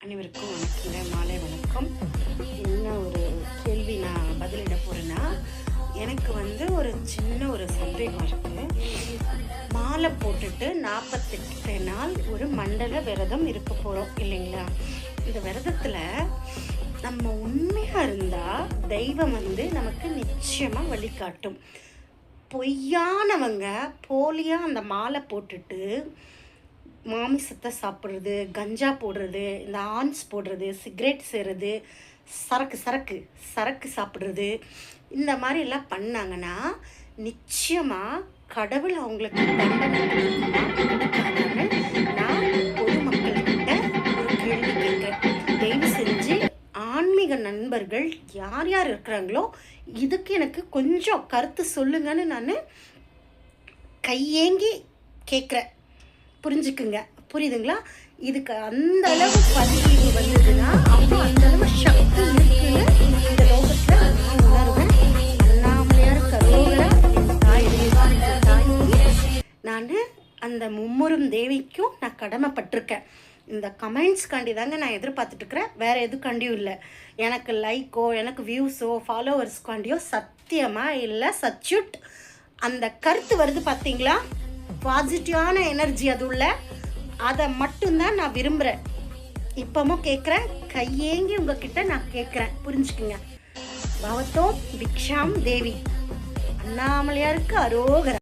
அனைவருக்கும் வணக்கங்க. மாலை வணக்கம். என்ன ஒரு கேள்வி நான் பதிலிட போகிறேன்னா, எனக்கு ஒரு சின்ன ஒரு சந்தேகம் இருக்குது. மாலை போட்டுட்டு 48 நாள் ஒரு மண்டல விரதம் இருக்க போகிறோம் இல்லைங்களா? இந்த விரதத்தில் நம்ம உண்மையாக இருந்தால் தெய்வம் நமக்கு நிச்சயமாக வழிகாட்டும். பொய்யானவங்க போலியாக அந்த மாலை போட்டுட்டு மாமிசத்தை சாப்பிட்றது, கஞ்சா போடுறது, இந்த ஆன்ஸ் போடுறது, சிகரெட் செய்கிறது, சரக்கு சாப்பிட்றது, இந்த மாதிரி எல்லாம் பண்ணாங்கன்னா நிச்சயமாக கடவுள் அவங்களுக்கு தண்டனை கொடுக்காதான்னு நான் பொதுமக்கள்கிட்ட ஒரு கேள்வி கேட்குறேன். தயவு செஞ்சு ஆன்மீக நண்பர்கள் யார் யார் இருக்கிறாங்களோ இதுக்கு எனக்கு கொஞ்சம் கருத்து சொல்லுங்கன்னு நான் கையேங்கி கேட்குறேன். புரிஞ்சுக்குங்க, புரியுதுங்களா? இதுக்கு அந்த அளவு பதிவு வந்ததுன்னா அப்போ அந்த அளவு சக்தி இருக்குன்னு இந்த லோகத்தில் நான் உணர்வேன். அண்ணாமலையாருக்கு அரோகரா, என் தாய்க்கு நான் அந்த மும்முரும் தேவிக்கும் நான் கடமைப்பட்டிருக்கேன். இந்த கமெண்ட்ஸ்காண்டி தாங்க நான் எதிர்பார்த்துட்ருக்கிறேன், வேறு எதுக்காண்டியும் இல்லை. எனக்கு லைக்கோ எனக்கு வியூஸோ ஃபாலோவர்ஸ்காண்டியோ சத்தியமாக இல்லை. சச்சுட் அந்த கருத்து வருது பார்த்தீங்களா, பாசிட்டிவான எனர்ஜி அது உள்ள, அதை மட்டும்தான் நான் விரும்புகிறேன். இப்பவும் கேட்குறேன், கையேங்கி உங்ககிட்ட நான் கேட்குறேன், புரிஞ்சுக்குங்க. பவத்தோ பிக்ஷாம் தேவி. அண்ணாமலையாருக்கு அரோகரா.